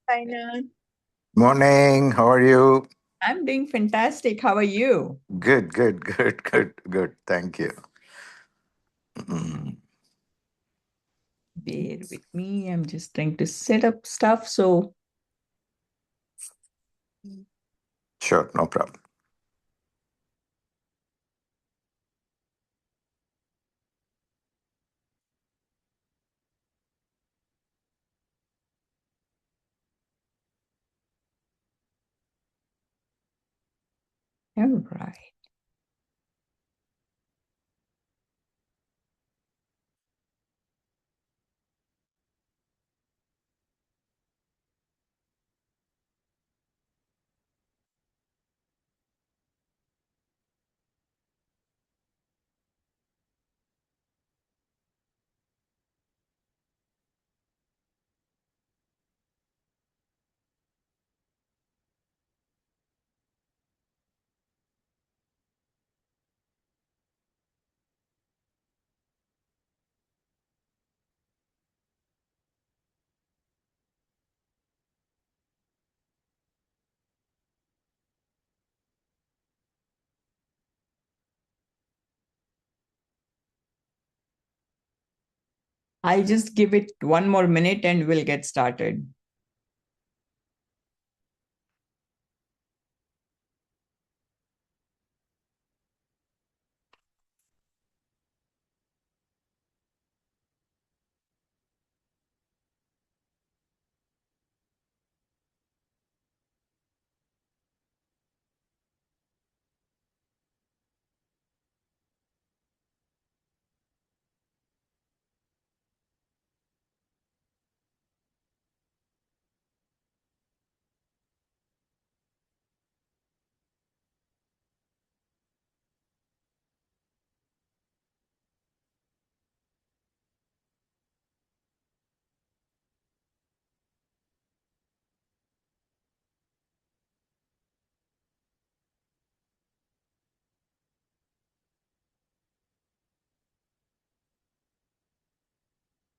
China. Morning. How are you? I'm doing fantastic. How are you? Good, good, good, good, good. Thank you. Mm, Bear with me. I'm just trying to set up stuff. So, sure, no problem. all right. I'll just give it one more minute and we'll get started.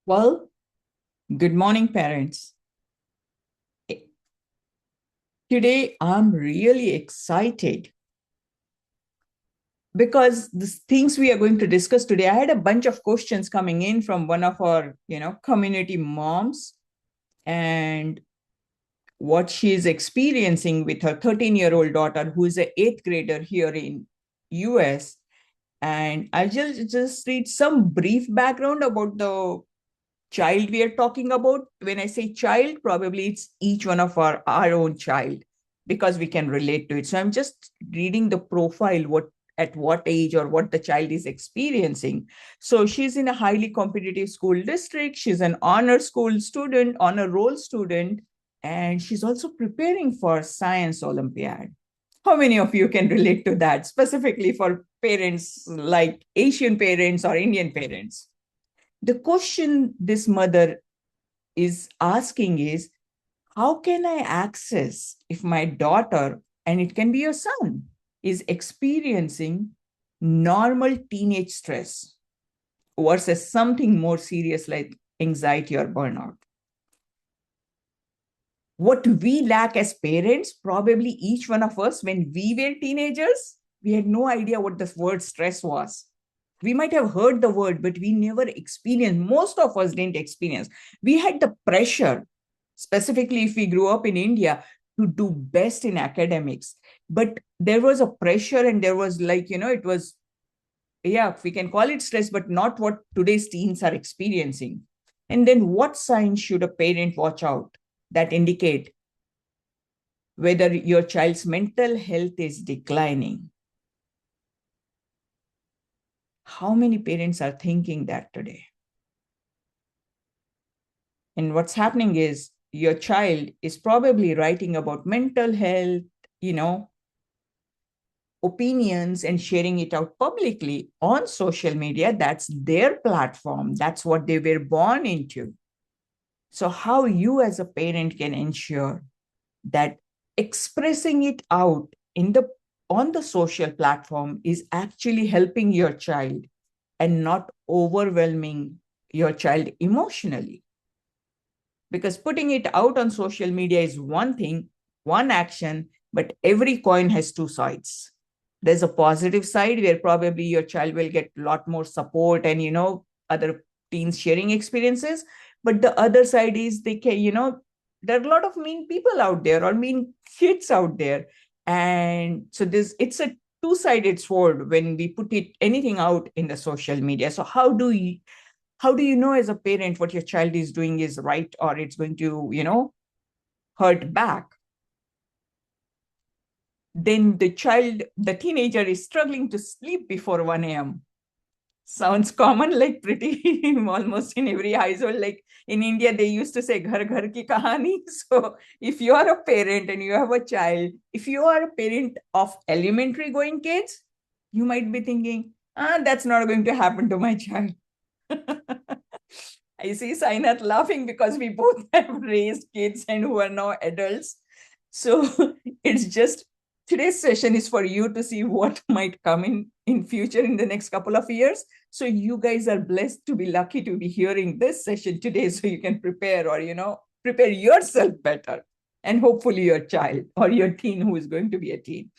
Well, good morning, parents. Today, I'm really excited because the things we are going to discuss today, I had a bunch of questions coming in from one of our, community moms. And what she is experiencing with her 13-year-old daughter, who is an eighth grader here in US. And I'll just read some brief background about the child we are talking about. When I say child, probably it's each one of our own child, because we can relate to it. So I'm just reading the profile, what at what age or what the child is experiencing. So she's in a highly competitive school district. She's an honor school student, honor roll student, and she's also preparing for science Olympiad. How many of you can relate to that, specifically for parents like Asian parents or Indian parents? The question this mother is asking is, how can I access if my daughter, and it can be your son, is experiencing normal teenage stress versus something more serious like anxiety or burnout? What we lack as parents, probably each one of us, when we were teenagers, we had no idea what the word stress was. We might have heard the word, but we never experienced. Most of us didn't experience. We had the pressure, specifically if we grew up in India, to do best in academics. But there was a pressure, and there was, like, it was, yeah, we can call it stress, but not what today's teens are experiencing. And then what signs should a parent watch out that indicate whether your child's mental health is declining? How many parents are thinking that today? And what's happening is your child is probably writing about mental health, you know, opinions, and sharing it out publicly on social media. That's their platform. That's what they were born into. So, how you as a parent can ensure that expressing it out in the on the social platform is actually helping your child and not overwhelming your child emotionally. Because putting it out on social media is one thing, one action, but every coin has two sides. There's a positive side where probably your child will get a lot more support and, other teens sharing experiences. But the other side is they can, there are a lot of mean people out there or mean kids out there. And so it's a two-sided sword when we put anything out in the social media. So how do you know as a parent what your child is doing is right or it's going to, hurt back? Then the teenager is struggling to sleep before 1 a.m. Sounds common, like pretty almost in every household. Like in India, they used to say ghar ghar ki kahani. So if you are a parent and you have a child, if you are a parent of elementary going kids, you might be thinking, that's not going to happen to my child. I see Sainath laughing because we both have raised kids and who are now adults. So it's just today's session is for you to see what might come in future in the next couple of years. So you guys are blessed to be lucky to be hearing this session today so you can prepare or, prepare yourself better and hopefully your child or your teen who is going to be a teen.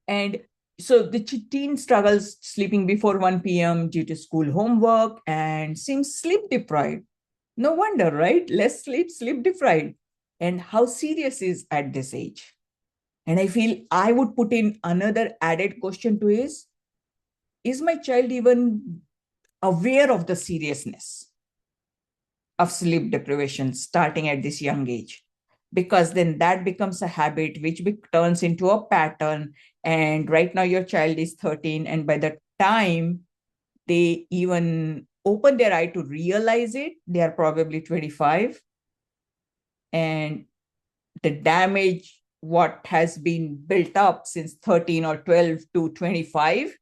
And so the teen struggles sleeping before 1 p.m. due to school homework and seems sleep deprived. No wonder, right? Less sleep, sleep deprived. And how serious is at this age? And I feel I would put in another added question to is my child even aware of the seriousness of sleep deprivation starting at this young age? Because then that becomes a habit which turns into a pattern. And right now your child is 13, and by the time they even open their eye to realize it, they are probably 25. And the damage, what has been built up since 13 or 12 to 25,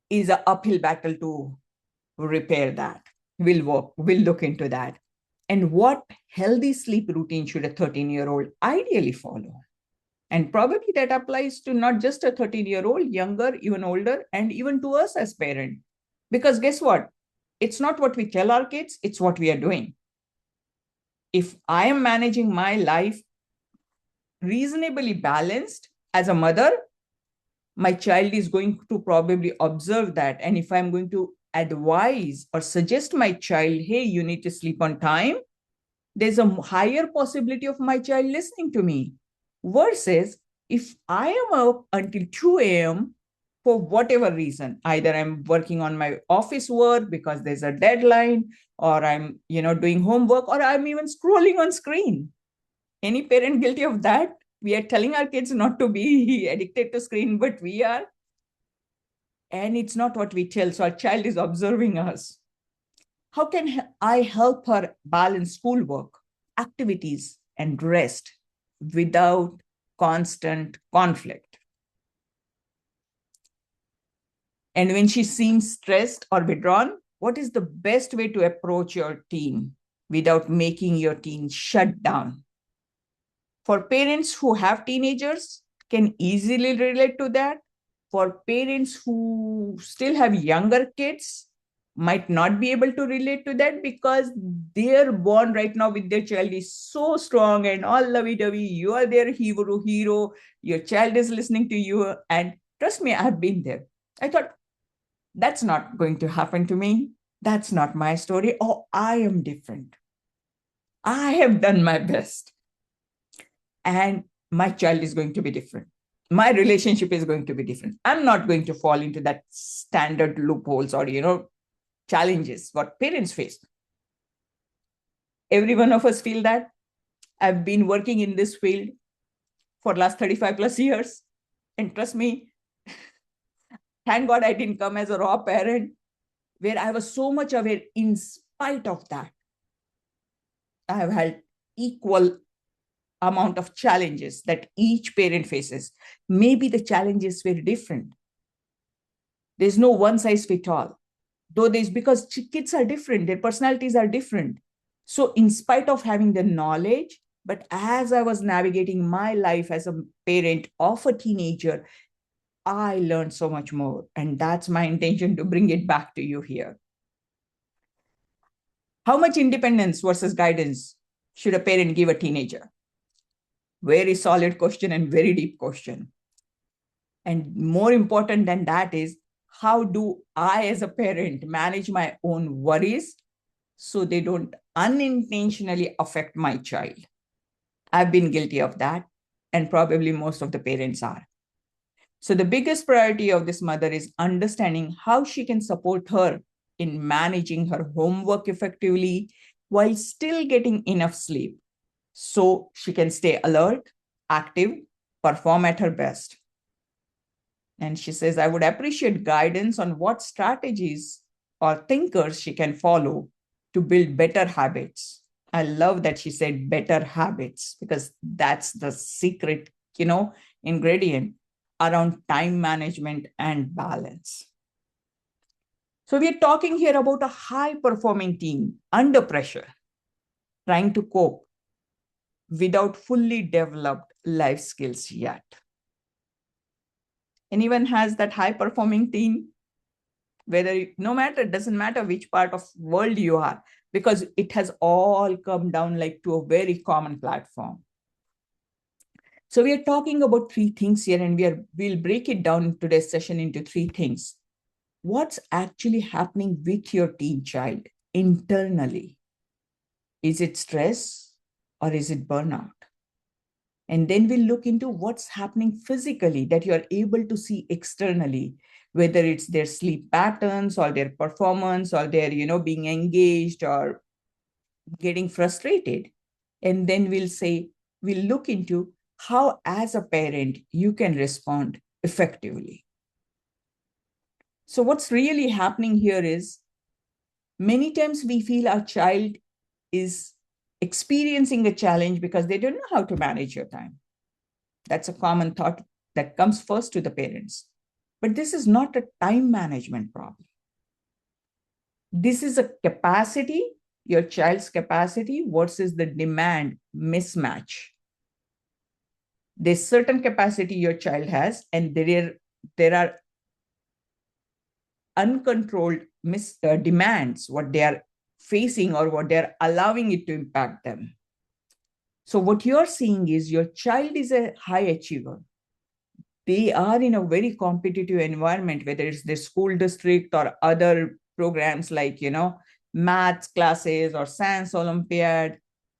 is an uphill battle to repair that. We'll look into that. And what healthy sleep routine should a 13-year-old ideally follow? And probably that applies to not just a 13-year-old, younger, even older, and even to us as parents. Because guess what? It's not what we tell our kids, it's what we are doing. If I am managing my life reasonably balanced as a mother, my child is going to probably observe that. And if I'm going to advise or suggest my child, hey, you need to sleep on time, there's a higher possibility of my child listening to me. Versus if I am up until 2 a.m. for whatever reason, either I'm working on my office work because there's a deadline, or I'm, doing homework, or I'm even scrolling on screen. Any parent guilty of that? We are telling our kids not to be addicted to screen, but we are. And it's not what we tell. So our child is observing us. How can I help her balance schoolwork, activities, and rest without constant conflict? And when she seems stressed or withdrawn, what is the best way to approach your teen without making your teen shut down? For parents who have teenagers, can easily relate to that. For parents who still have younger kids, might not be able to relate to that because their bond right now with their child is so strong and all lovey-dovey. You are their hero. Your child is listening to you. And trust me, I've been there. I thought, that's not going to happen to me. That's not my story. Oh, I am different. I have done my best. And my child is going to be different. My relationship is going to be different. I'm not going to fall into that standard loopholes or, challenges what parents face. Every one of us feel that. I've been working in this field for last 35 plus years. And trust me, thank God I didn't come as a raw parent where I was so much aware. In spite of that, I have had equal amount of challenges that each parent faces. Maybe the challenges were different. There's no one size fit all. Though there's, because kids are different, their personalities are different. So in spite of having the knowledge, but as I was navigating my life as a parent of a teenager, I learned so much more. And that's my intention to bring it back to you here. How much independence versus guidance should a parent give a teenager? Very solid question and very deep question. And more important than that is, how do I, as a parent, manage my own worries so they don't unintentionally affect my child? I've been guilty of that, and probably most of the parents are. So, the biggest priority of this mother is understanding how she can support her in managing her homework effectively while still getting enough sleep so she can stay alert, active, perform at her best. And she says, I would appreciate guidance on what strategies or thinkers she can follow to build better habits. I love that she said better habits, because that's the secret, ingredient around time management and balance. So we are talking here about a high performing team under pressure, trying to cope without fully developed life skills yet. Anyone has that high performing team? It doesn't matter which part of world you are, because it has all come down like to a very common platform. So we are talking about three things here, and we'll break it down in today's session into three things. What's actually happening with your teen child internally? Is it stress or is it burnout? And then we'll look into what's happening physically that you're able to see externally, whether it's their sleep patterns or their performance or their, being engaged or getting frustrated. And then we'll look into how, as a parent, you can respond effectively. So what's really happening here is, many times we feel our child is experiencing a challenge because they don't know how to manage your time. That's a common thought that comes first to the parents. But this is not a time management problem. This is a capacity, your child's capacity versus the demand mismatch. There's certain capacity your child has, and there are uncontrolled demands, what they are facing or what they're allowing it to impact them. So what you're seeing is your child is a high achiever. They are in a very competitive environment, whether it's the school district or other programs like, maths classes or science Olympiad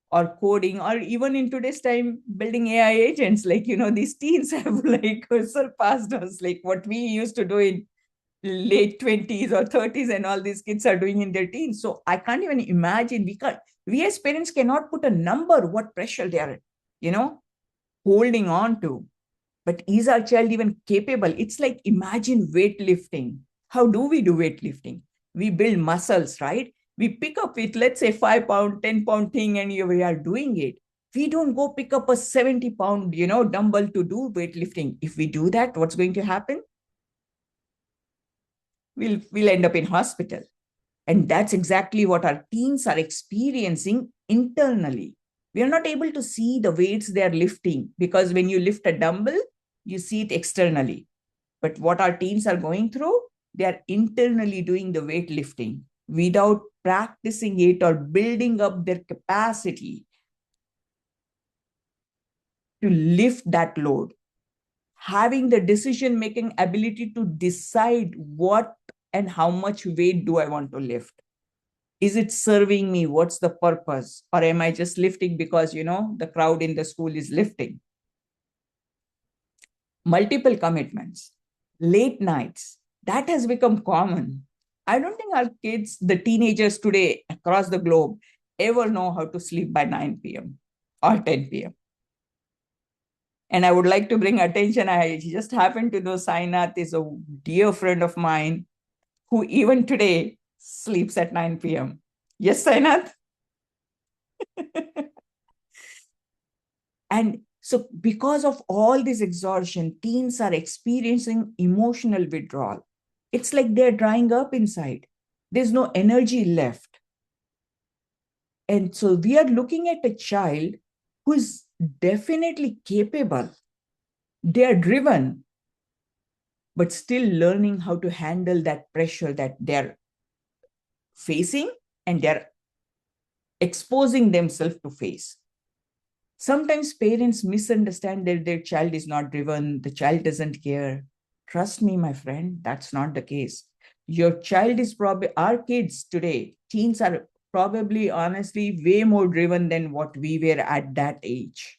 or coding, or even in today's time, building AI agents. Like, these teens have like surpassed us, like what we used to do in late 20s or 30s, and all these kids are doing in their teens. So I can't even imagine, we as parents cannot put a number what pressure they are, holding on to. But is our child even capable? It's like, imagine weightlifting. How do we do weightlifting? We build muscles, right? We pick up with, let's say, 5 pound, 10 pound thing, and we are doing it. We don't go pick up a 70 pound, dumbbell to do weightlifting. If we do that, what's going to happen? We'll end up in hospital. And that's exactly what our teens are experiencing internally. We are not able to see the weights they are lifting, because when you lift a dumbbell, you see it externally. But what our teens are going through, they are internally doing the weight lifting without practicing it or building up their capacity to lift that load. Having the decision-making ability to decide what and how much weight do I want to lift. Is it serving me? What's the purpose? Or am I just lifting because, the crowd in the school is lifting? Multiple commitments, late nights, that has become common. I don't think our kids, the teenagers today across the globe, ever know how to sleep by 9 p.m. or 10 p.m. And I would like to bring attention, I just happened to know Sainath is a dear friend of mine who even today sleeps at 9 p.m. Yes, Sainath? And so because of all this exhaustion, teens are experiencing emotional withdrawal. It's like they're drying up inside. There's no energy left. And so we are looking at a child who is definitely capable. They're driven, but still learning how to handle that pressure that they're facing, and they're exposing themselves to face. Sometimes parents misunderstand that their child is not driven, the child doesn't care. Trust me, my friend, that's not the case. Your child is probably, our kids today, teens are probably honestly way more driven than what we were at that age.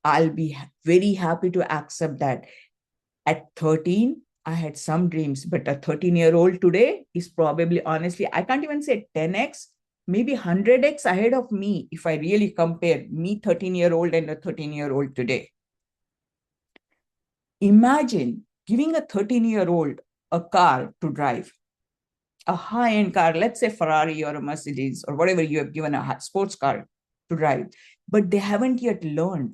I'll be very happy to accept that. At 13, I had some dreams, but a 13-year-old today is probably, honestly, I can't even say 10x, maybe 100x ahead of me if I really compare me 13-year-old and a 13-year-old today. Imagine giving a 13-year-old a car to drive, a high-end car, let's say Ferrari or a Mercedes or whatever you have given a sports car to drive, but they haven't yet learned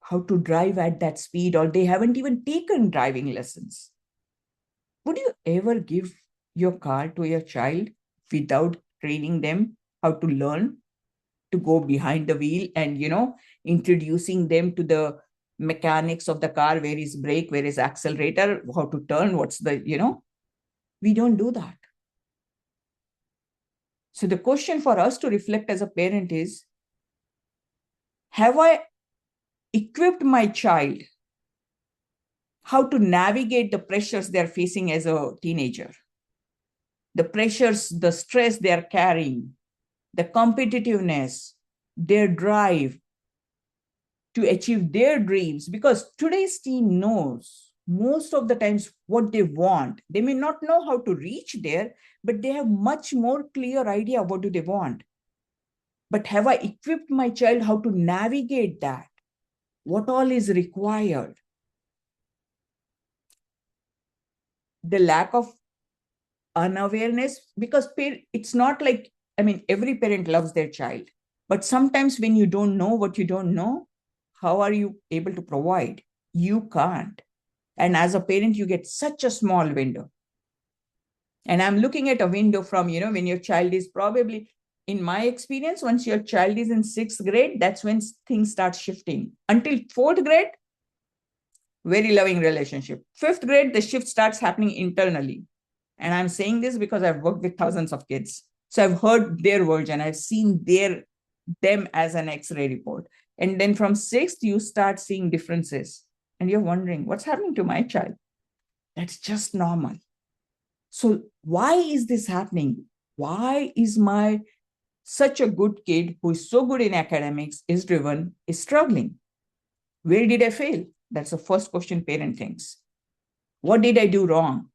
how to drive at that speed, or they haven't even taken driving lessons. Would you ever give your car to your child without training them how to learn to go behind the wheel and, introducing them to the mechanics of the car? Where is brake, where is accelerator, how to turn, what's the, we don't do that. So the question for us to reflect as a parent is, have I equipped my child how to navigate the pressures they're facing as a teenager? The pressures, the stress they're carrying, the competitiveness, their drive to achieve their dreams. Because today's teen knows most of the times what they want. They may not know how to reach there, but they have much more clear idea of what do they want. But have I equipped my child how to navigate that? What all is required? The lack of unawareness, because it's not like, every parent loves their child, but sometimes when you don't know what you don't know, how are you able to provide? You can't. And as a parent, you get such a small window. And I'm looking at a window from, when your child is probably, in my experience, once your child is in 6th grade, that's when things start shifting. Until 4th grade, very loving relationship. 5th grade, the shift starts happening internally. And I'm saying this because I've worked with thousands of kids. So I've heard their words and I've seen them as an X-ray report. And then from 6th, you start seeing differences. And you're wondering, what's happening to my child? That's just normal. So why is this happening? Why is my such a good kid who is so good in academics, is driven, is struggling? Where did I fail? That's the first question parent thinks. What did I do wrong?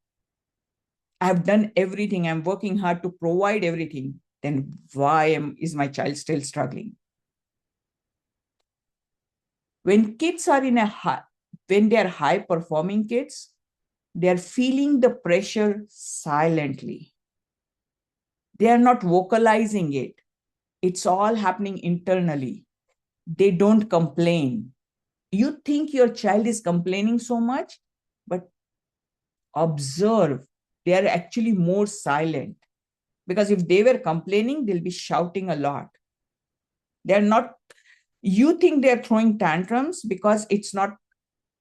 I've done everything. I'm working hard to provide everything. Then why is my child still struggling? When kids are when they're high performing kids, they're feeling the pressure silently. They are not vocalizing it. It's all happening internally. They don't complain. You think your child is complaining so much, but observe, they are actually more silent. Because if they were complaining, they'll be shouting a lot. They're not, you think they're throwing tantrums because it's not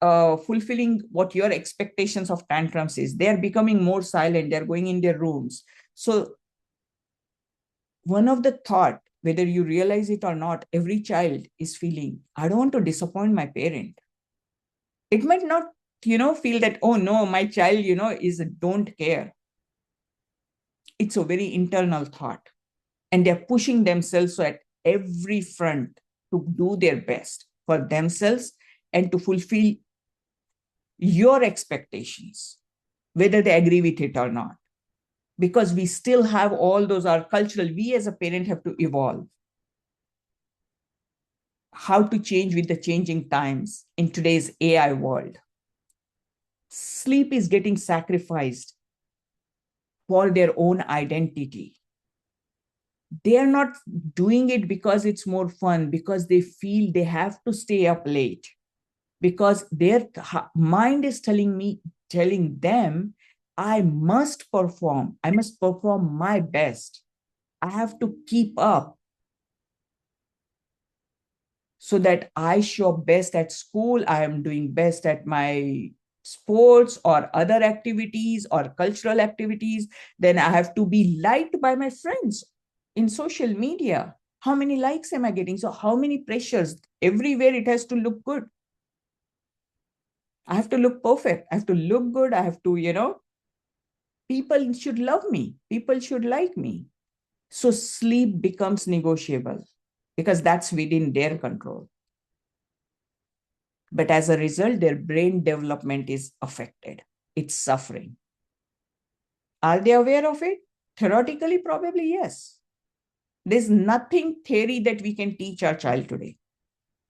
fulfilling what your expectations of tantrums is. They're becoming more silent. They're going in their rooms. So one of the thought, whether you realize it or not, every child is feeling, I don't want to disappoint my parent. It might not, feel that, oh no, my child, is don't care. It's a very internal thought. And they're pushing themselves at every front to do their best for themselves and to fulfill your expectations, whether they agree with it or not. Because we still have all those, our cultural, we as a parent have to evolve. How to change with the changing times in today's AI world. Sleep is getting sacrificed for their own identity. They are not doing it because it's more fun, because they feel they have to stay up late, because their mind is telling them, I must perform my best. I have to keep up so that I show best at school. I am doing best at my sports or other activities or cultural activities. Then I have to be liked by my friends in social media. How many likes am I getting? So how many pressures? Everywhere it has to look good. I have to look perfect. I have to look good. I have to, people should love me. People should like me. So sleep becomes negotiable because that's within their control. But as a result, their brain development is affected. It's suffering. Are they aware of it? Theoretically, probably yes. There's nothing theory that we can teach our child today.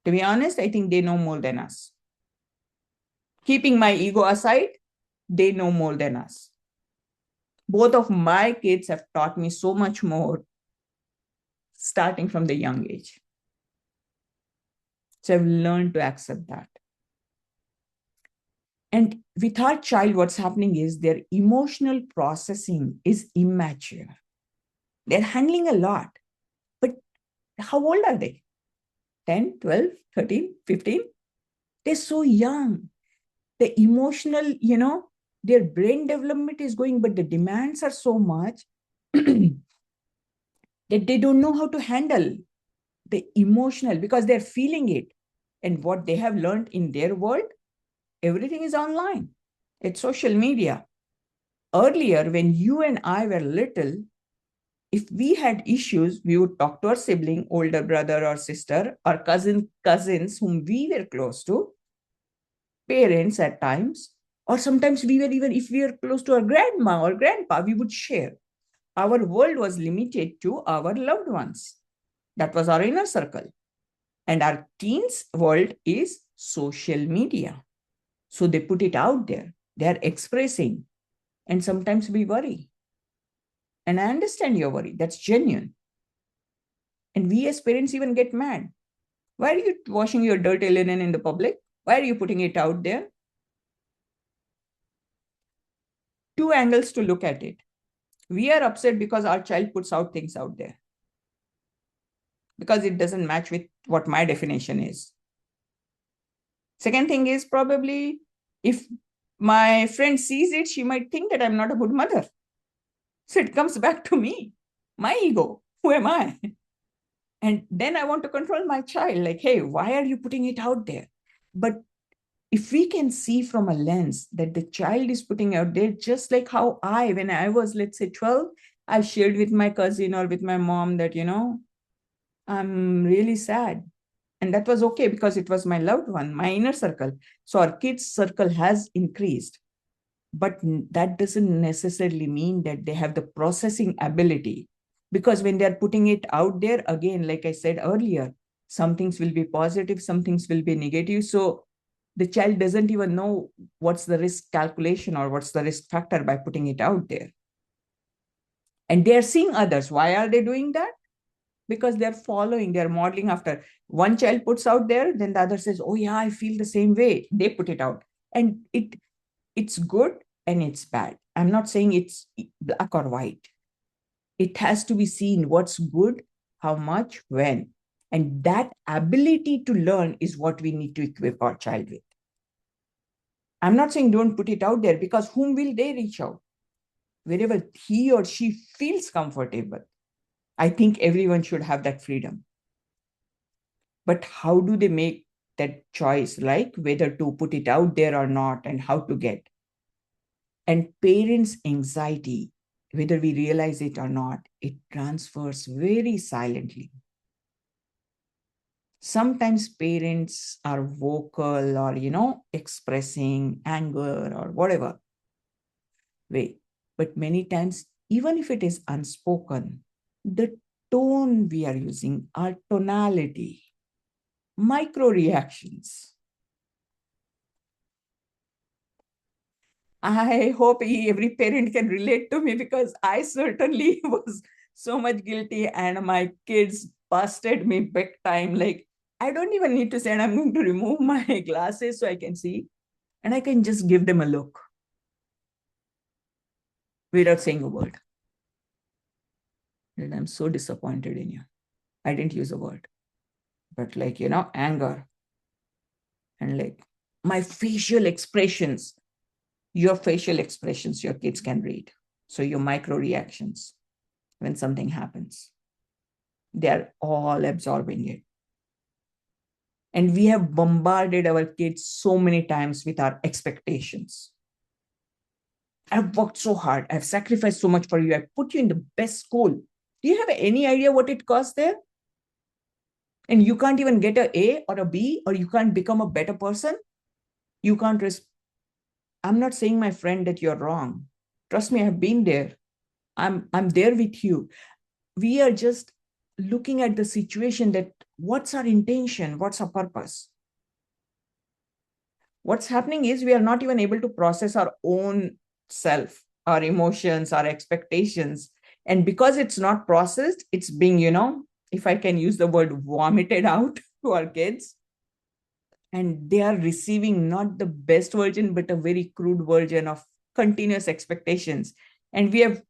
To be honest, I think they know more than us. Keeping my ego aside, they know more than us. Both of my kids have taught me so much more starting from the young age. So I've learned to accept that. And with our child, what's happening is their emotional processing is immature. They're handling a lot. But how old are they? 10, 12, 13, 15? They're so young. The emotional, their brain development is going, but the demands are so much that they don't know how to handle the emotional because they're feeling it. And what they have learned in their world, everything is online. It's social media. Earlier, when you and I were little, if we had issues, we would talk to our sibling, older brother or sister, or cousins whom we were close to, parents at times, or sometimes we were even, if we were close to our grandma or grandpa, we would share. Our world was limited to our loved ones. That was our inner circle. And our teens' world is social media. So they put it out there. They're expressing. And sometimes we worry. And I understand your worry. That's genuine. And we as parents even get mad. Why are you washing your dirty linen in the public? Why are you putting it out there? Two angles to look at it. We are upset because our child puts out things out there because it doesn't match with what my definition is. Second thing is probably if my friend sees it, she might think that I'm not a good mother. So it comes back to me, my ego. Who am I? And then I want to control my child. Like, hey, why are you putting it out there? But if we can see from a lens that the child is putting out there, just like how when I was, let's say 12, I shared with my cousin or with my mom that, I'm really sad. And that was okay because it was my loved one, my inner circle. So our kids' circle has increased. But that doesn't necessarily mean that they have the processing ability. Because when they're putting it out there, again, like I said earlier, some things will be positive, some things will be negative. So the child doesn't even know what's the risk calculation or what's the risk factor by putting it out there. And they're seeing others. Why are they doing that? Because they're following, they're modeling after. One child puts out there, then the other says, oh yeah, I feel the same way. They put it out. And it's good and it's bad. I'm not saying it's black or white. It has to be seen what's good, how much, when. And that ability to learn is what we need to equip our child with. I'm not saying don't put it out there because whom will they reach out? Wherever he or she feels comfortable. I think everyone should have that freedom. But how do they make that choice, like whether to put it out there or not and how to get? And parents' anxiety, whether we realize it or not, it transfers very silently. Sometimes parents are vocal or, expressing anger or whatever way. But many times, even if it is unspoken, the tone we are using, our tonality, micro reactions. I hope every parent can relate to me because I certainly was so much guilty and my kids busted me big time. Like, I don't even need to say, and I'm going to remove my glasses so I can see, and I can just give them a look without saying a word. And I'm so disappointed in you. I didn't use a word, but like, anger and like my facial expressions, your facial expressions, your kids can read. So your micro reactions when something happens. They're all absorbing it. And we have bombarded our kids so many times with our expectations. I've worked so hard. I've sacrificed so much for you. I put you in the best school. Do you have any idea what it costs there? And you can't even get A or a B, or you can't become a better person. You can't. I'm not saying, my friend, that you're wrong. Trust me, I've been there. I'm there with you. We are just looking at the situation, that what's our intention? What's our purpose? What's happening is we are not even able to process our own self, our emotions, our expectations. And because it's not processed, it's being, if I can use the word, vomited out to our kids. And they are receiving not the best version, but a very crude version of continuous expectations. And we have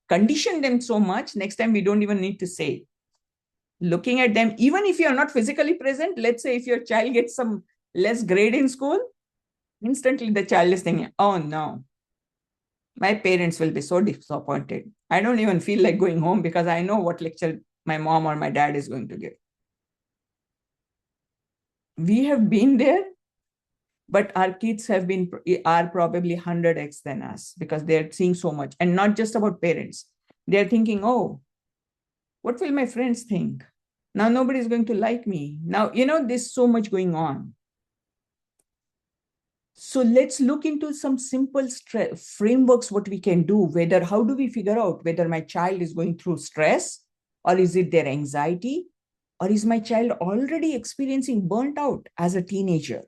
conditioned them so much, next time we don't even need to say. Looking at them, even if you're not physically present, let's say if your child gets some less grade in school, instantly the child is thinking, oh no, my parents will be so disappointed. I don't even feel like going home because I know what lecture my mom or my dad is going to give. We have been there, but our kids are probably 100x than us, because they're seeing so much. And not just about parents. They're thinking, oh, what will my friends think? Now nobody's going to like me. Now, there's so much going on. So let's look into some simple frameworks, what we can do, how do we figure out whether my child is going through stress, or is it their anxiety, or is my child already experiencing burnt out as a teenager?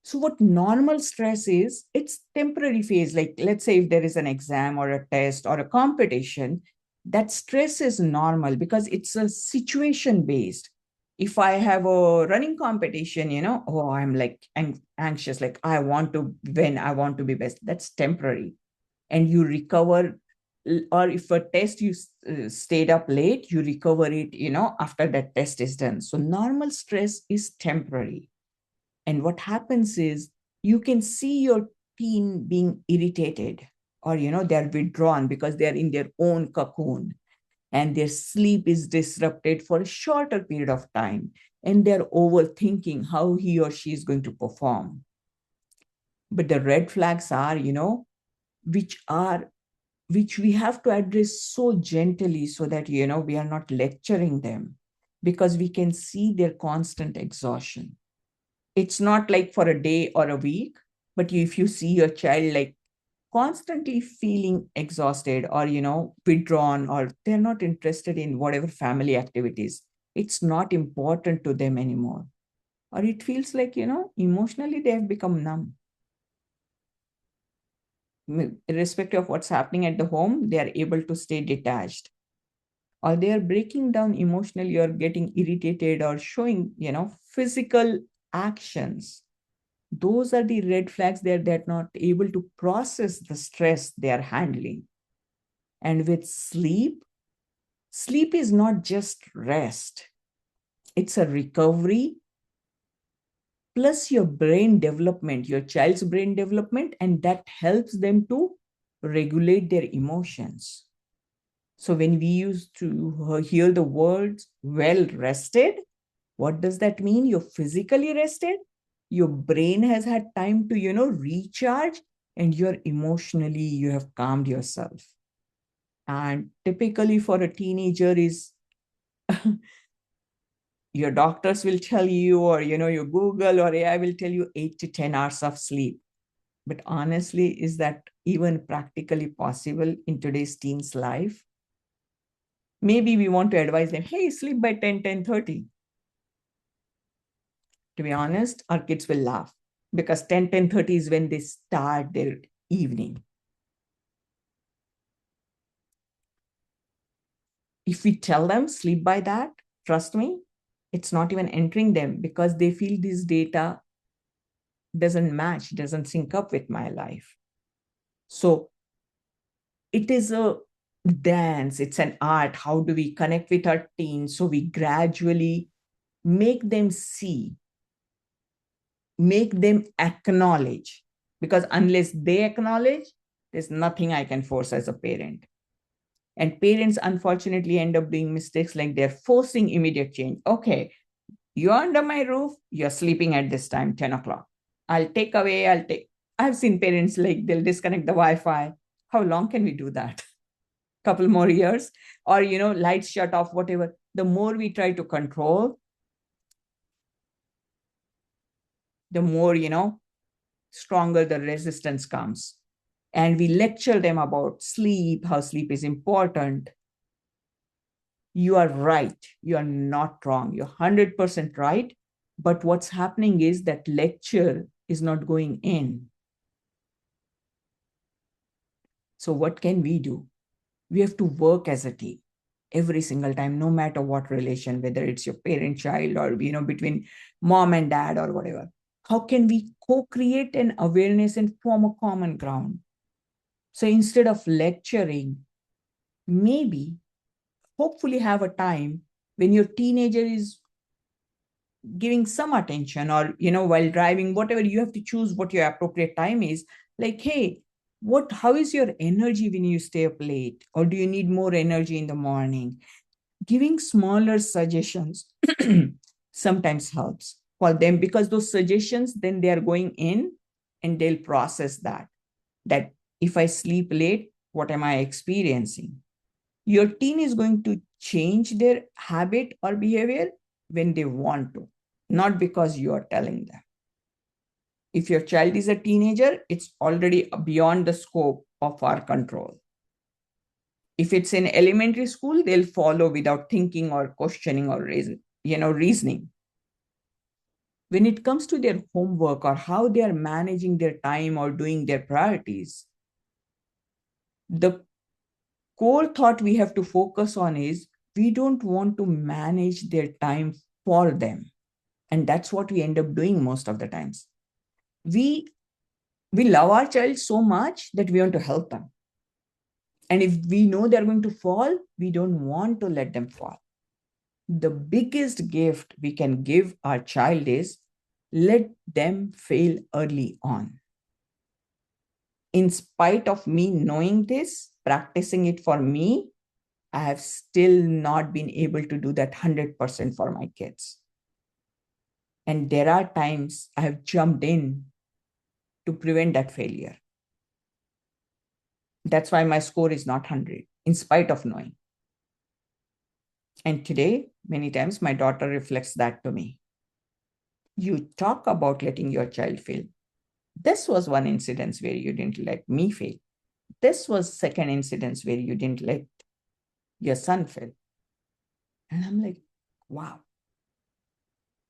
So what normal stress is, it's temporary phase. Like, let's say if there is an exam or a test or a competition, that stress is normal because it's a situation based. If I have a running competition, oh, I'm like anxious, like I want to win, I want to be best. That's temporary. And you recover. Or if a test you stayed up late, you recover it, after that test is done. So normal stress is temporary. And what happens is, you can see your teen being irritated, or, they're withdrawn because they're in their own cocoon, and their sleep is disrupted for a shorter period of time. And they're overthinking how he or she is going to perform. But the red flags are, which are which we have to address so gently, so that, we are not lecturing them, because we can see their constant exhaustion. It's not like for a day or a week, but if you see your child like constantly feeling exhausted, or, withdrawn, or they're not interested in whatever family activities, it's not important to them anymore. Or it feels like, emotionally they have become numb. Irrespective of what's happening at the home, they are able to stay detached. Or they are breaking down emotionally, or getting irritated, or showing, physical actions. Those are the red flags. They're not able to process the stress they are handling. And with sleep is not just rest, it's a recovery plus your brain development, your child's brain development, and that helps them to regulate their emotions. So when we used to hear the words well rested, what does that mean? You're physically rested, your brain has had time to, recharge, and you have calmed yourself. And typically for a teenager is your doctors will tell you, or, your Google or AI will tell you 8 to 10 hours of sleep. But honestly, is that even practically possible in today's teens' life? Maybe we want to advise them, hey, sleep by 10:30. To be honest, our kids will laugh, because 10:30 is when they start their evening. If we tell them sleep by that, trust me, it's not even entering them, because they feel this data doesn't match, doesn't sync up with my life. So it is a dance, it's an art. How do we connect with our teens? So we gradually make them see, make them acknowledge, because unless they acknowledge, there's nothing I can force as a parent. And parents unfortunately end up doing mistakes like they're forcing immediate change. Okay, you're under my roof, you're sleeping at this time, 10 o'clock. I've seen parents like they'll disconnect the Wi-Fi. How long can we do that? Couple more years? Or, lights shut off, whatever. The more we try to control, the more, stronger the resistance comes. And we lecture them about sleep, how sleep is important. You are right. You are not wrong. You're 100% right. But what's happening is that lecture is not going in. So what can we do? We have to work as a team every single time, no matter what relation, whether it's your parent child or, between mom and dad or whatever. How can we co-create an awareness and form a common ground? So instead of lecturing, maybe, hopefully have a time when your teenager is giving some attention, or, while driving, whatever, you have to choose what your appropriate time is. Like, hey, how is your energy when you stay up late? Or do you need more energy in the morning? Giving smaller suggestions sometimes helps for them, because those suggestions, then they are going in and they'll process that if I sleep late, what am I experiencing? Your teen is going to change their habit or behavior when they want to, not because you are telling them. If your child is a teenager, it's already beyond the scope of our control. If it's in elementary school, they'll follow without thinking or questioning or reasoning. When it comes to their homework or how they are managing their time or doing their priorities, the core thought we have to focus on is we don't want to manage their time for them. And that's what we end up doing most of the times. We love our child so much that we want to help them. And if we know they're going to fall, we don't want to let them fall. The biggest gift we can give our child is let them fail early on. In spite of me knowing this, practicing it for me, I have still not been able to do that 100% for my kids. And there are times I have jumped in to prevent that failure. That's why my score is not 100, in spite of knowing. And today, many times, my daughter reflects that to me. You talk about letting your child fail. This was one incident where you didn't let me fail. This was second incident where you didn't let your son fail. And I'm like, wow.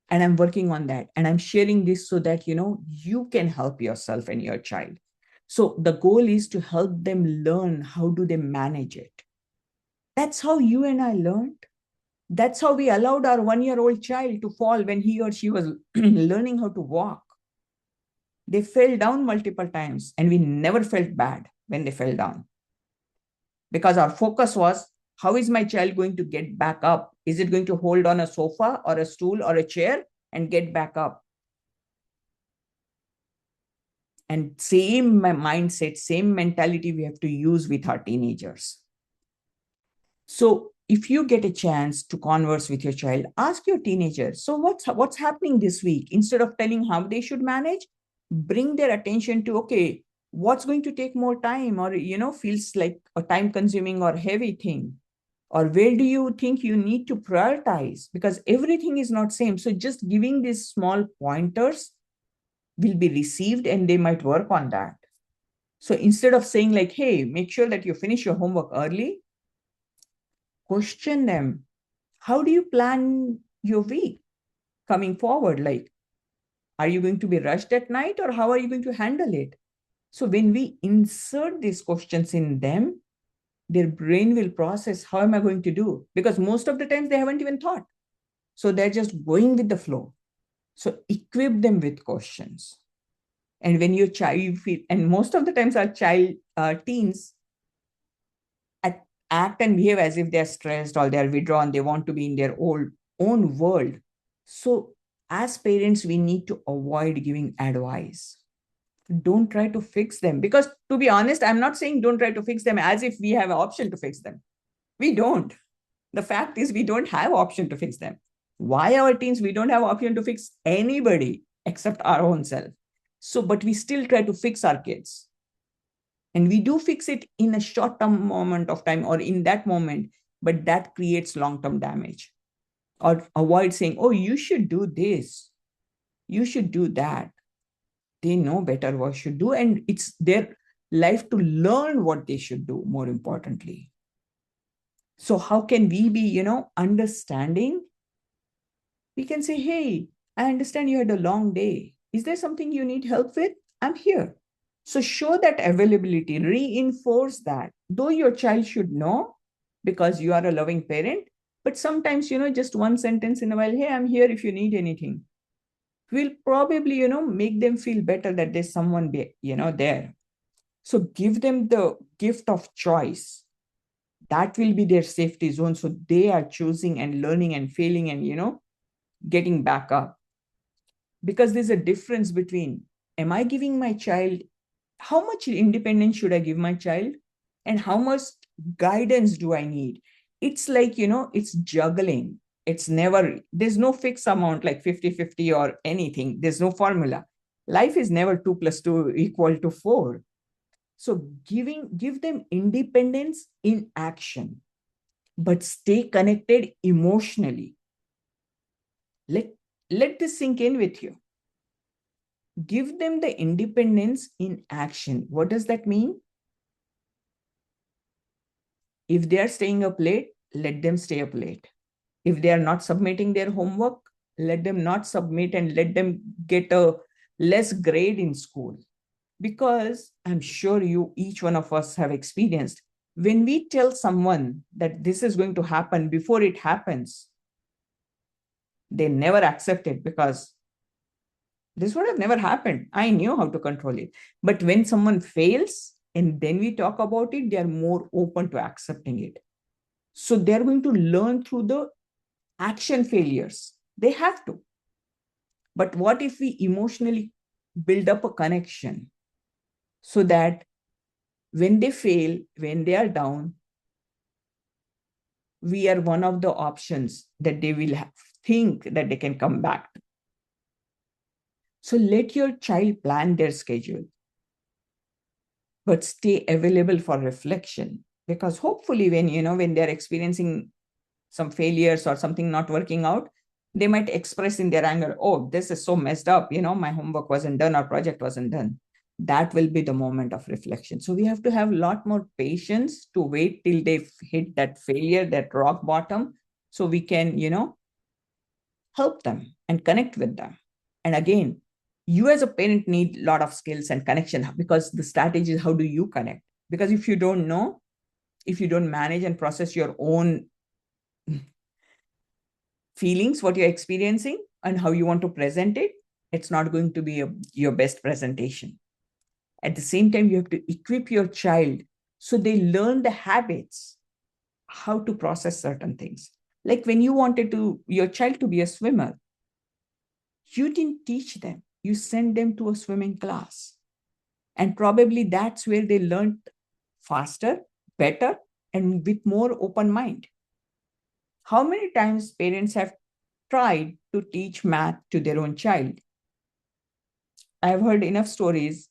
And I'm working on that. And I'm sharing this so that, you can help yourself and your child. So the goal is to help them learn how do they manage it. That's how you and I learned. That's how we allowed our 1-year-old child to fall when he or she was learning how to walk. They fell down multiple times and we never felt bad when they fell down. Because our focus was, how is my child going to get back up? Is it going to hold on a sofa or a stool or a chair and get back up? And same mindset, same mentality we have to use with our teenagers. So if you get a chance to converse with your child, ask your teenager, so what's happening this week? Instead of telling how they should manage, bring their attention to, okay, what's going to take more time, or, feels like a time consuming or heavy thing? Or where do you think you need to prioritize? Because everything is not same. So just giving these small pointers will be received and they might work on that. So instead of saying like, hey, make sure that you finish your homework early, question them. How do you plan your week coming forward? Like, are you going to be rushed at night, or how are you going to handle it? So when we insert these questions in them, their brain will process, how am I going to do? Because most of the times they haven't even thought. So they're just going with the flow. So equip them with questions. And when your child feel, and most of the times our teens act and behave as if they're stressed or they're withdrawn, they want to be in their own world. So as parents, we need to avoid giving advice. Don't try to fix them. Because to be honest, I'm not saying don't try to fix them as if we have an option to fix them. We don't. The fact is we don't have option to fix them. Why our teens? We don't have option to fix anybody except our own self. So, but we still try to fix our kids. And we do fix it in a short-term moment of time or in that moment, but that creates long-term damage. Or avoid saying, oh, you should do this, you should do that. They know better what should do, and it's their life to learn what they should do, more importantly. So how can we be, understanding? We can say, hey, I understand you had a long day. Is there something you need help with? I'm here. So show that availability, reinforce that. Though your child should know because you are a loving parent, but sometimes, just one sentence in a while, hey, I'm here if you need anything, will probably, make them feel better that there's someone, there. So give them the gift of choice. That will be their safety zone. So they are choosing and learning and failing and, getting back up. Because there's a difference between, am I giving my child, how much independence should I give my child? And how much guidance do I need? It's like, it's juggling. It's never, there's no fixed amount like 50-50 or anything. There's no formula. Life is never 2 + 2 = 4. So give them independence in action, but stay connected emotionally. Let this sink in with you. Give them the independence in action. What does that mean? If they are staying up late, let them stay up late. If they are not submitting their homework, let them not submit and let them get a less grade in school. Because I'm sure each one of us have experienced, when we tell someone that this is going to happen before it happens, they never accept it because this would have never happened. I knew how to control it. But when someone fails and then we talk about it, they are more open to accepting it. So they're going to learn through the action failures. They have to. But what if we emotionally build up a connection so that when they fail, when they are down, we are one of the options that they will think that they can come back to. So let your child plan their schedule, but stay available for reflection. Because hopefully when they're experiencing some failures or something not working out, they might express in their anger, oh, this is so messed up, my homework wasn't done or project wasn't done. That will be the moment of reflection. So we have to have a lot more patience to wait till they hit that failure, that rock bottom, so we can, help them and connect with them. And again, you as a parent need a lot of skills and connection, because the strategy is how do you connect? Because if you don't know, if you don't manage and process your own feelings, what you're experiencing and how you want to present it, it's not going to be your best presentation. At the same time, you have to equip your child so they learn the habits, how to process certain things. Like when you wanted your child to be a swimmer, you didn't teach them. You sent them to a swimming class. And probably that's where they learned faster, better, and with more open mind. How many times parents have tried to teach math to their own child? I've heard enough stories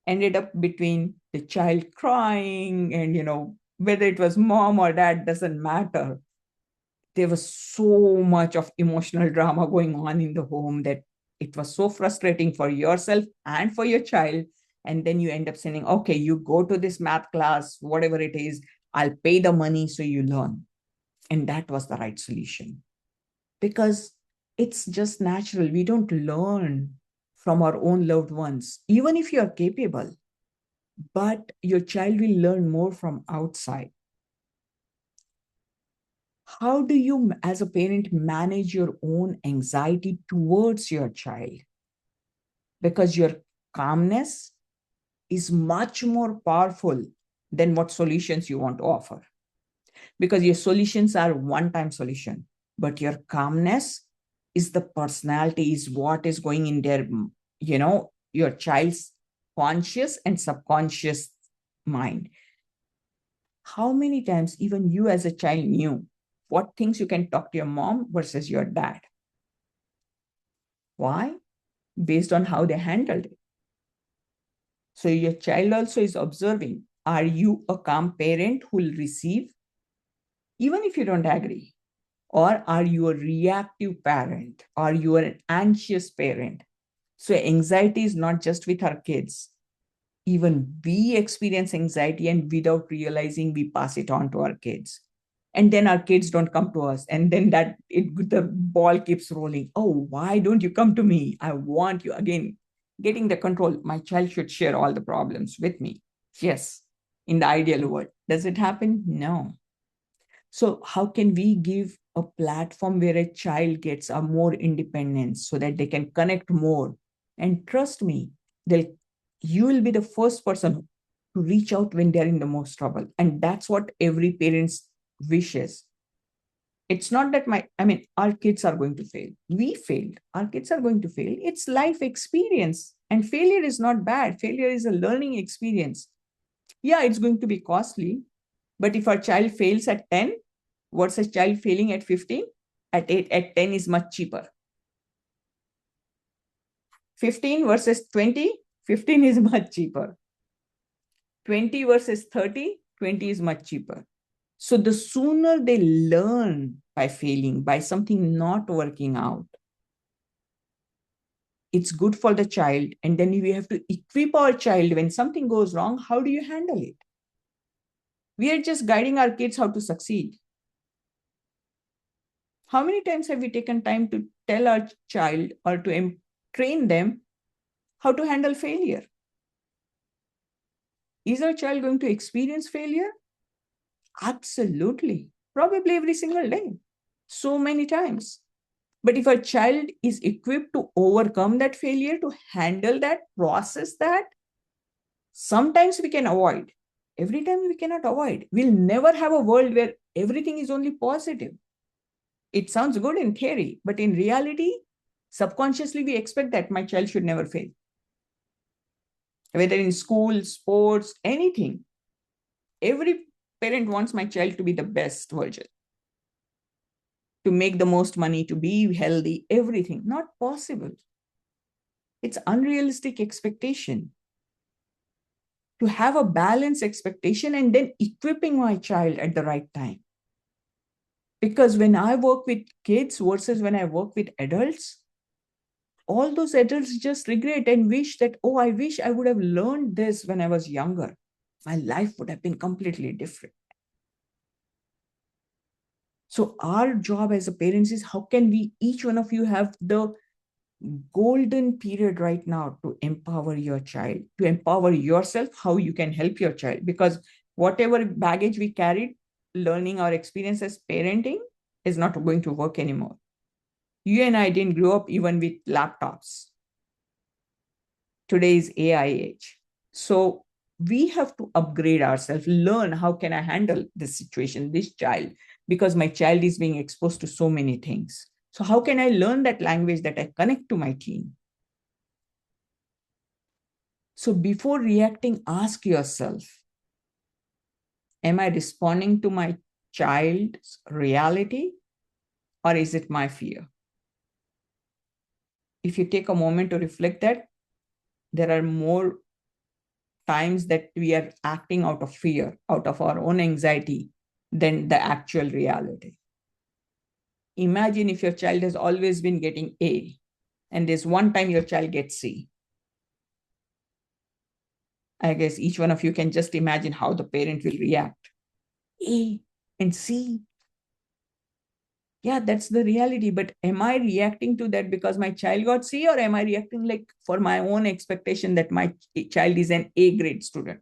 ended up between the child crying and, whether it was mom or dad, doesn't matter. There was so much of emotional drama going on in the home that it was so frustrating for yourself and for your child. And then you end up saying, okay, you go to this math class, whatever it is, I'll pay the money so you learn. And that was the right solution. Because it's just natural. We don't learn from our own loved ones, even if you are capable, but your child will learn more from outside. How do you, as a parent, manage your own anxiety towards your child? Because your calmness is much more powerful than what solutions you want to offer. Because your solutions are one-time solution, but your calmness is the personality, is what is going in their, your child's conscious and subconscious mind. How many times even you as a child knew what things you can talk to your mom versus your dad? Why? Based on how they handled it. So your child also is observing, are you a calm parent who will receive, even if you don't agree? Or are you a reactive parent? Or you are an anxious parent? So anxiety is not just with our kids. Even we experience anxiety, and without realizing, we pass it on to our kids. And then our kids don't come to us. And then the ball keeps rolling. Oh, why don't you come to me? I want you. Again, getting the control. My child should share all the problems with me. Yes, in the ideal world. Does it happen? No. So how can we give a platform where a child gets a more independence so that they can connect more? And trust me, they'll you will be the first person to reach out when they're in the most trouble. And that's what every parent's wishes. It's not that our kids are going to fail. We failed. Our kids are going to fail. It's life experience. And failure is not bad. Failure is a learning experience. Yeah, it's going to be costly. But if our child fails at 10, what's a child failing at 15? At 8, at 10 is much cheaper. 15 versus 20, 15 is much cheaper. 20 versus 30, 20 is much cheaper. So the sooner they learn by failing, by something not working out, it's good for the child. And then we have to equip our child when something goes wrong. How do you handle it? We are just guiding our kids how to succeed. How many times have we taken time to tell our child or to train them how to handle failure? Is our child going to experience failure? Absolutely. Probably every single day. So many times. But if a child is equipped to overcome that failure, to handle that, process that, sometimes we can avoid. Every time we cannot avoid. We'll never have a world where everything is only positive. It sounds good in theory, but in reality, subconsciously we expect that my child should never fail. Whether in school, sports, anything. Every parent wants my child to be the best version, to make the most money, to be healthy, everything. Not possible. It's unrealistic expectation. To have a balanced expectation and then equipping my child at the right time. Because when I work with kids versus when I work with adults, all those adults just regret and wish that, oh, I wish I would have learned this when I was younger. My life would have been completely different. So our job as a parents is, how can we, each one of you, have the golden period right now to empower your child, to empower yourself, how you can help your child. Because whatever baggage we carried, learning our experience as parenting is not going to work anymore. You and I didn't grow up even with laptops. Today's AI age. So we have to upgrade ourselves, learn how can I handle this situation, this child, because my child is being exposed to so many things. So how can I learn that language that I connect to my teen? So before reacting, ask yourself, am I responding to my child's reality or is it my fear? If you take a moment to reflect that, there are more times that we are acting out of fear, out of our own anxiety, than the actual reality. Imagine if your child has always been getting A, and there's one time your child gets C. I guess each one of you can just imagine how the parent will react. A and C. Yeah, that's the reality. But am I reacting to that because my child got C, or am I reacting like for my own expectation that my child is an A grade student?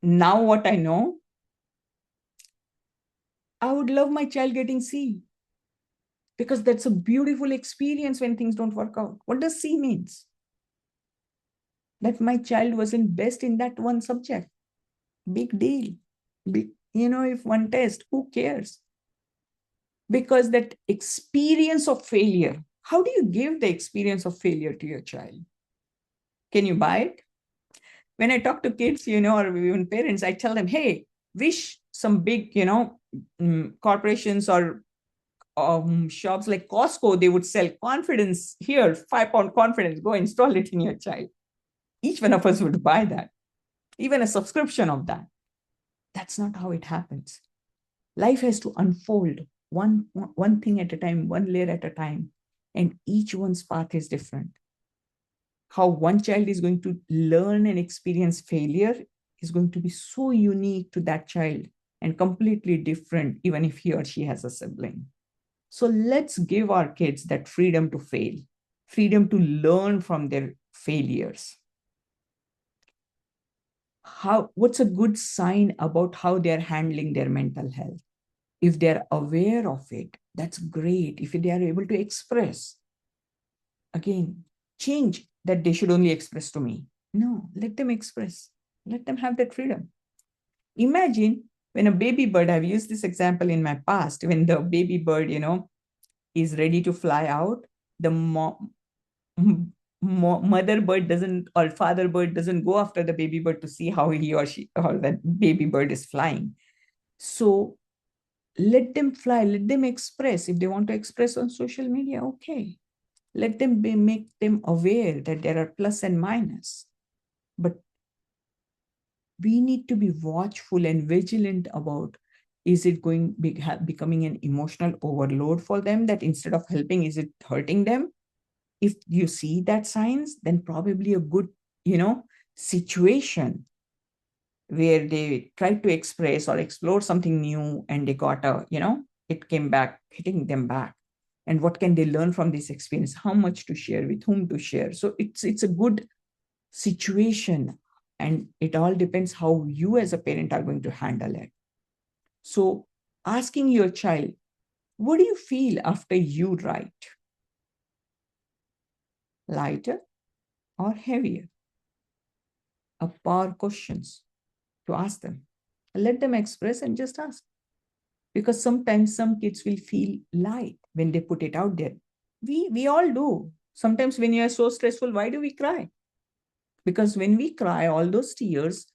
Now what I know, I would love my child getting C, because that's a beautiful experience when things don't work out. What does C means? That my child wasn't best in that one subject. Big deal. If one test, who cares? Because that experience of failure, how do you give the experience of failure to your child? Can you buy it? When I talk to kids, or even parents, I tell them, hey, wish some big, corporations or shops like Costco, they would sell confidence here, £5 confidence, go install it in your child. Each one of us would buy that, even a subscription of that. That's not how it happens. Life has to unfold one thing at a time, one layer at a time, and each one's path is different. How one child is going to learn and experience failure is going to be so unique to that child and completely different, even if he or she has a sibling. So let's give our kids that freedom to fail, freedom to learn from their failures. What's a good sign about how they're handling their mental health? If they're aware of it, that's great. If they are able to express, again, change that they should only express to me. No, let them express. Let them have that freedom. Imagine when a baby bird, I've used this example in my past, when the baby bird, is ready to fly out, the mother bird doesn't, or father bird doesn't go after the baby bird to see how he or she or that baby bird is flying. So let them fly, let them express. If they want to express on social media, okay. Let them make them aware that there are plus and minus. But we need to be watchful and vigilant about, is it becoming an emotional overload for them, that instead of helping, is it hurting them? If you see that signs, then probably a good, situation where they tried to express or explore something new and they got it came back hitting them back. And what can they learn from this experience? How much to share, with whom to share? So it's a good situation, and it all depends how you as a parent are going to handle it. So asking your child, what do you feel after you write? Lighter or heavier? A power questions to ask them. Let them express and just ask. Because sometimes some kids will feel light when they put it out there. We all do. Sometimes when you are so stressful, why do we cry? Because when we cry, all those tears,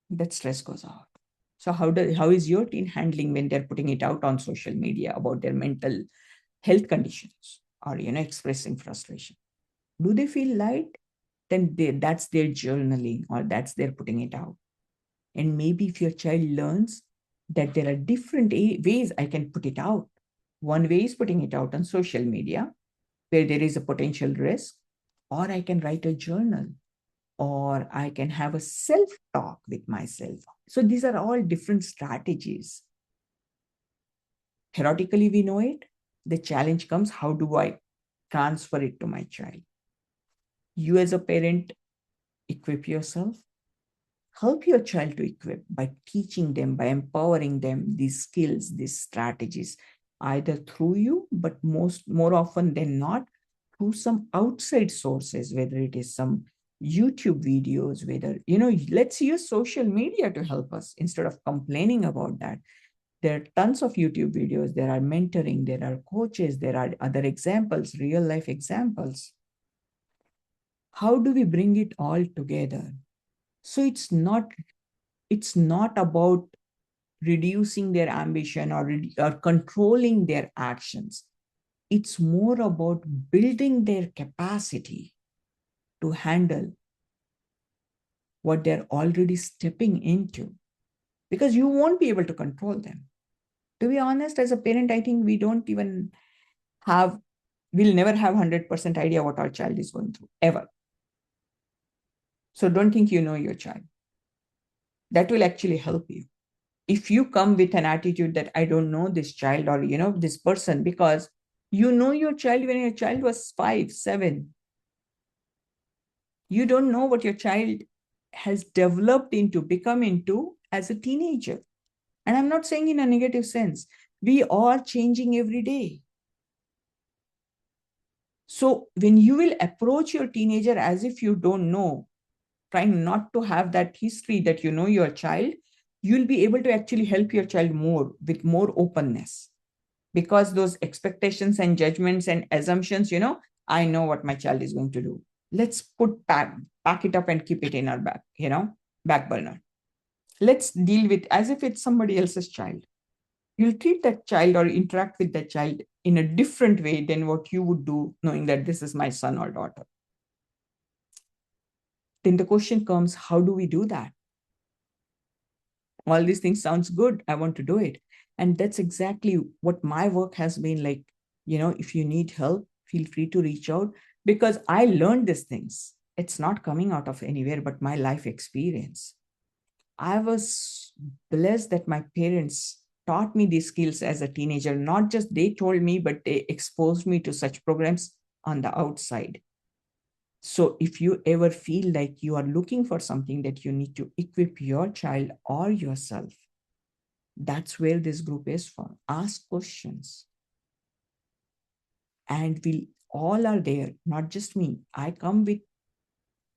that stress goes out. So how is your teen handling when they're putting it out on social media about their mental health conditions, or expressing frustration? Do they feel light? Then that's their journaling, or that's their putting it out. And maybe if your child learns that there are different ways I can put it out. One way is putting it out on social media where there is a potential risk, or I can write a journal, or I can have a self-talk with myself. So these are all different strategies. Theoretically, we know it. The challenge comes, how do I transfer it to my child? You as a parent, equip yourself. Help your child to equip by teaching them, by empowering them these skills, these strategies, either through you, but more often than not, through some outside sources, whether it is some YouTube videos, whether, let's use social media to help us instead of complaining about that. There are tons of YouTube videos, there are mentoring, there are coaches, there are other examples, real life examples. How do we bring it all together? So it's not about reducing their ambition or controlling their actions. It's more about building their capacity to handle what they're already stepping into, because you won't be able to control them. To be honest, as a parent, I think we'll never have 100% idea what our child is going through, ever. So don't think you know your child. That will actually help you. If you come with an attitude that I don't know this child or, this person, because you know your child when your child was 5, 7. You don't know what your child has developed into, become into as a teenager. And I'm not saying in a negative sense. We are changing every day. So when you will approach your teenager as if you don't know, trying not to have that history that you know your child, you'll be able to actually help your child more with more openness. Because those expectations and judgments and assumptions, I know what my child is going to do. let's pack it up and keep it in our back burner. Let's deal with as if it's somebody else's child. You'll treat that child or interact with that child in a different way than what you would do knowing that this is my son or daughter. Then the question comes, how do we do that? All these things sounds good. I want to do it. And that's exactly what my work has been like. If you need help, feel free to reach out, because I learned these things. It's not coming out of anywhere but my life experience. I was blessed that my parents taught me these skills as a teenager. Not just they told me, but they exposed me to such programs on the outside. So if you ever feel like you are looking for something that you need to equip your child or yourself, that's where this group is for. Ask questions. And we all are there, not just me. I come with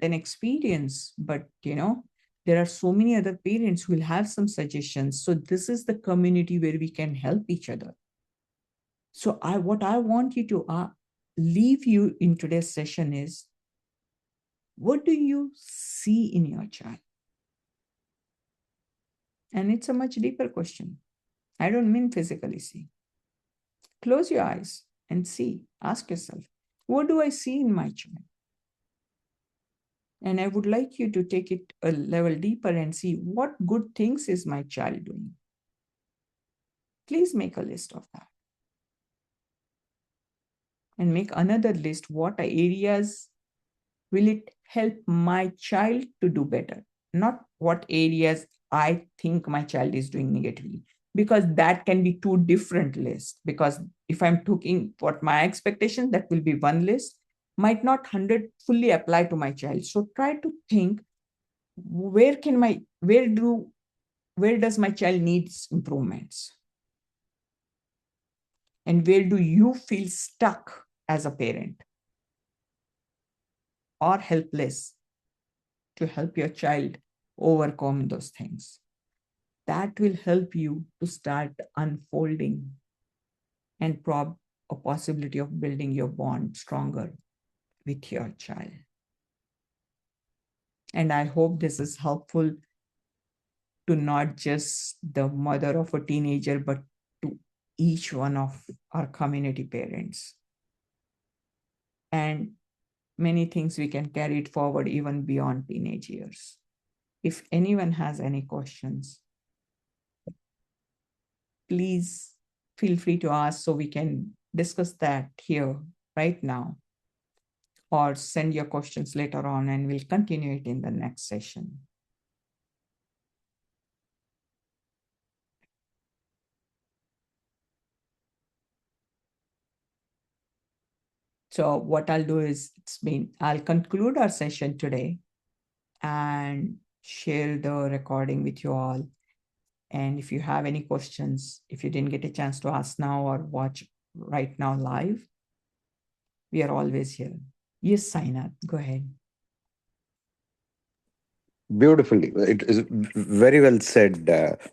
an experience, but there are so many other parents who will have some suggestions. So this is the community where we can help each other. So what I want you to leave you in today's session is, what do you see in your child? And it's a much deeper question. I don't mean physically see. Close your eyes and see. Ask yourself, what do I see in my child? And I would like you to take it a level deeper and see, what good things is my child doing? Please make a list of that. And make another list. What areas will it help my child to do better? Not what areas I think my child is doing negatively, because that can be two different lists. Because if I'm talking what my expectation, that will be one list, might not 100 fully apply to my child. So try to think, where does my child needs improvements? And where do you feel stuck as a parent or helpless to help your child overcome those things? That will help you to start unfolding and a possibility of building your bond stronger with your child. And I hope this is helpful to not just the mother of a teenager, but to each one of our community parents. And many things we can carry it forward even beyond teenage years. If anyone has any questions, please feel free to ask so we can discuss that here right now, or send your questions later on and we'll continue it in the next session. So what I'll do is, I'll conclude our session today and share the recording with you all. And if you have any questions, if you didn't get a chance to ask now or watch right now live, we are always here. Yes, Sainath, go ahead. Beautifully. It is very well said.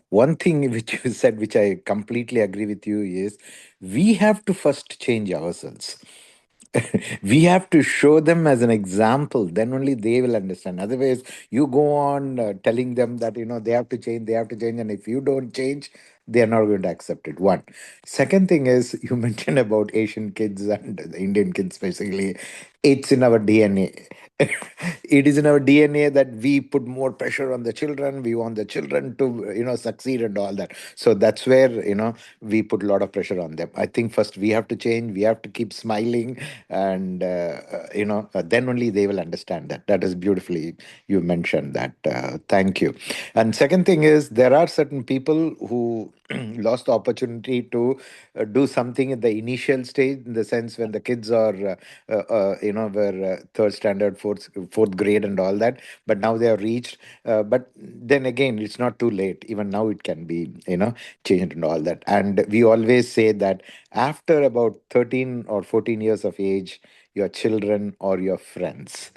One thing which you said, which I completely agree with you, is we have to first change ourselves. We have to show them as an example, then only they will understand. Otherwise, you go on telling them that they have to change, they have to change, and if you don't change, they are not going to accept it. One. Second thing is, you mentioned about Asian kids and the Indian kids, basically. It's in our DNA. It is in our DNA that we put more pressure on the children. We want the children to succeed and all that. So that's where we put a lot of pressure on them. I think first we have to change. We have to keep smiling, and then only they will understand that. That is beautifully you mentioned that. Thank you. And second thing is, there are certain people who lost the opportunity to do something in the initial stage, in the sense when the kids are were third standard, fourth grade and all that, but now they have reached, but then again, it's not too late. Even now it can be changed and all that. And we always say that after about 13 or 14 years of age, your children or your friends,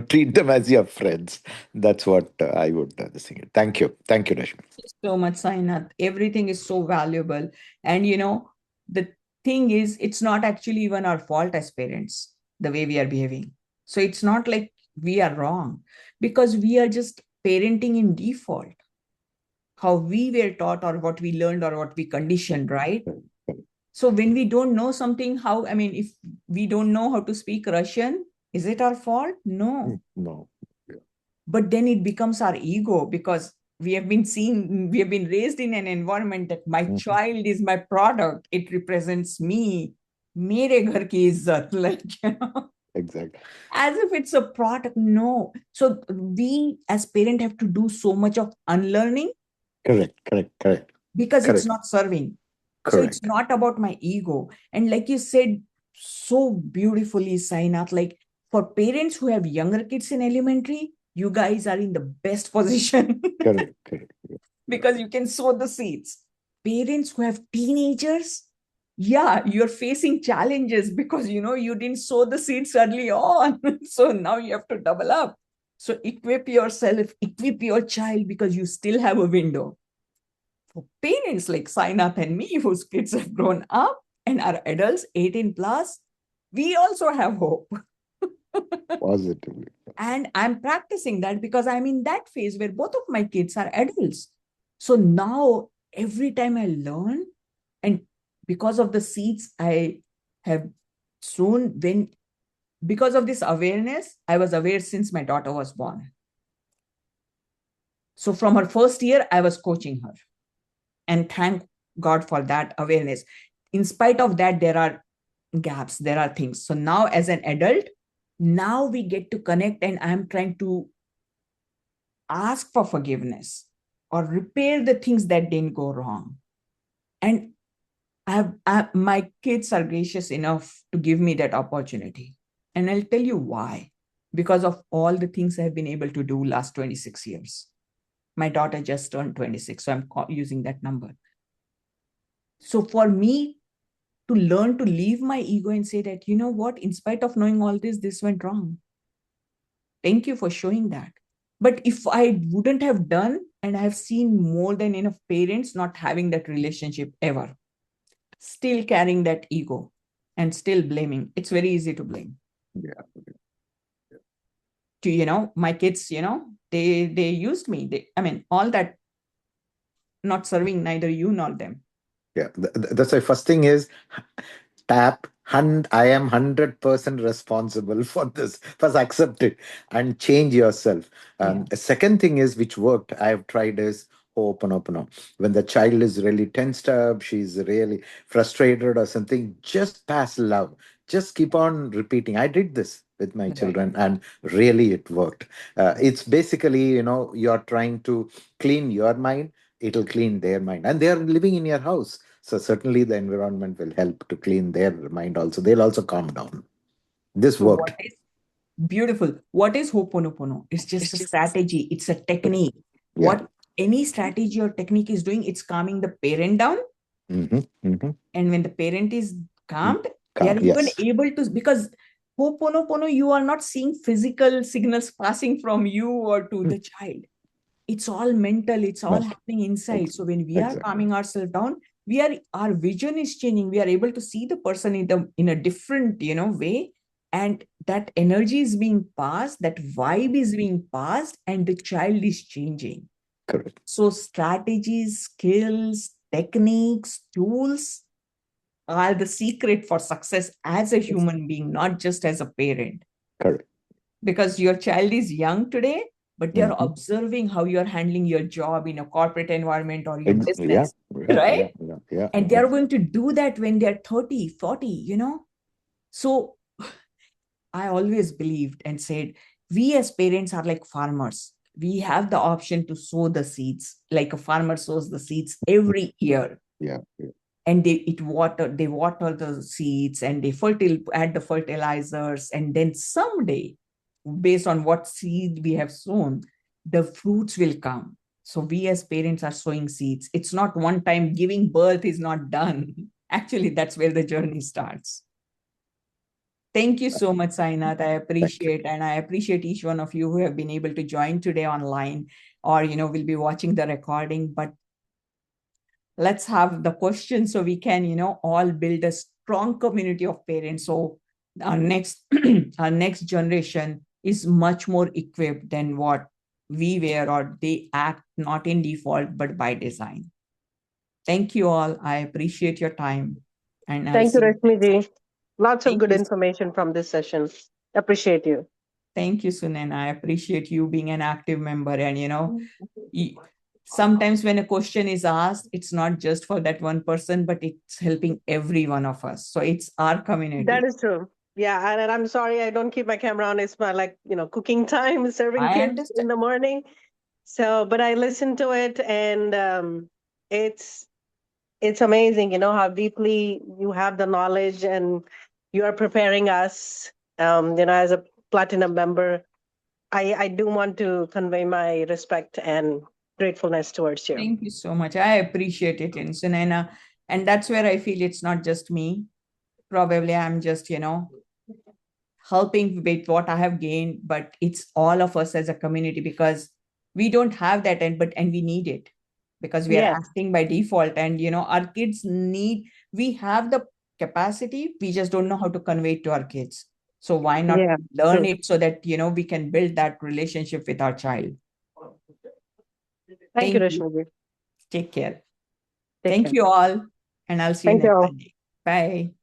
treat them as your friends. That's what I would say. Thank you, Rashmi. So much, Sainath. Everything is so valuable. And the thing is, it's not actually even our fault as parents. the way we are behaving. So it's not like we are wrong, because we are just parenting in default, how we were taught or what we learned or what we conditioned, right? So when we don't know something, I mean, if we don't know how to speak Russian, is it our fault? No. No. Yeah. But then it becomes our ego, because we have been raised in an environment that my Mhm. child is my product. It represents me. Mere ghar ki izzat, like, Exactly. as if it's a product. No. So we as parent have to do so much of unlearning, Correct. Correct. Correct. because it's Correct. not serving. So it's Correct. not about my ego. And like you said so beautifully, Sainath, like, for parents who have younger kids in elementary, you guys are in the best position Correct. Correct. Yeah. because you can sow the seeds. Parents who have teenagers, yeah, you're facing challenges because you didn't sow the seeds early on. So now you have to double up. So equip yourself, equip your child, because you still have a window. For parents like Sainath and me, whose kids have grown up and are adults, 18 plus, we also have hope. Positively. And I'm practicing that because I'm in that phase where both of my kids are adults. So now, every time I learn, and because of the seeds I have sown, because of this awareness, I was aware since my daughter was born. So from her first year, I was coaching her. And thank God for that awareness. In spite of that, there are gaps, there are things. So now, as an adult, now we get to connect, and I'm trying to ask for forgiveness or repair the things that didn't go wrong. And my kids are gracious enough to give me that opportunity. And I'll tell you why. Because of all the things I've been able to do last 26 years. My daughter just turned 26, so I'm using that number. So for me to learn to leave my ego and say that, you know what, in spite of knowing all this went wrong. Thank you for showing that. But if I wouldn't have done, and I have seen more than enough parents not having that relationship ever, still carrying that ego and still blaming. It's very easy to blame. Yeah. My kids, they used me. I mean, all that, not serving neither you nor them. Yeah. That's why first thing is tap. I am 100% responsible for this. First, accept it and change yourself. Yeah. A second thing is which worked. I have tried is open. When the child is really tensed up, she's really frustrated or something, just pass love. Just keep on repeating. I did this with my Right. children, and really it worked. It's basically, you're trying to clean your mind, it'll clean their mind, and they are living in your house, so certainly the environment will help to clean their mind also. They'll also calm down. This So what worked. is beautiful? What is Ho'oponopono? It's just a strategy. It's a technique. Yeah. What any strategy or technique is doing, it's calming the parent down. Mm-hmm. Mm-hmm. And when the parent is calmed, they are Calm. even Yes. able to, because Ho'oponopono, you are not seeing physical signals passing from you or to Mm. the child. It's all mental, it's all Mental. happening inside. So when we are Exactly. calming ourselves down, our vision is changing. We are able to see the person in a different way, and that energy is being passed, that vibe is being passed, and the child is changing. Correct. So strategies, skills, techniques, tools are the secret for success as a Yes. human being, not just as a parent. Correct. Because your child is young today, but they're Mm-hmm. observing how you're handling your job in a corporate environment or your Yeah. business, Yeah. right? Yeah. Yeah. Yeah. And Yeah. they're going to do that when they're 30, 40. So I always believed and said, we as parents are like farmers. We have the option to sow the seeds, like a farmer sows the seeds every year. Yeah. Yeah. And they water the seeds, and they add the fertilizers, and then someday, based on what seed we have sown, the fruits will come. So we as parents are sowing seeds. It's not one time. Giving birth is not done. Actually, that's where the journey starts. Thank you so much, Sainath. I Thank you. appreciate, and I appreciate each one of you who have been able to join today online, or will be watching the recording. But let's have the questions so we can all build a strong community of parents. So our next our next generation is much more equipped than what we were, or they act not in default but by design. Thank you all. I appreciate your time, and I'll Thank you, see you Rashmi next. ji. Lots of Thank good you. information from this session. Appreciate you. Thank you, Sunan. I appreciate you being an active member. And, sometimes when a question is asked, it's not just for that one person, but it's helping every one of us. So it's our That community. is true. Yeah, and I'm sorry I don't keep my camera on. It's my cooking time, serving I kids in understand. the morning. So, but I listen to it, and it's it's amazing, how deeply you have the knowledge, and you are preparing us. As a platinum member, I do want to convey my respect and gratefulness towards you. Thank you so much. I appreciate it, in Sunaina. And that's where I feel it's not just me. Probably I'm just, helping with what I have gained, but it's all of us as a community, because we don't have that, and we need it, because we are Yes, acting by default, and our kids need. We have the capacity, we just don't know how to convey it to our kids. So why not yeah, learn true. it, so that we can build that relationship with our child. Thank you, Thank you. Rashmi. Take care. Take Thank care. you all, and I'll see you Thank you next all. Sunday. Bye.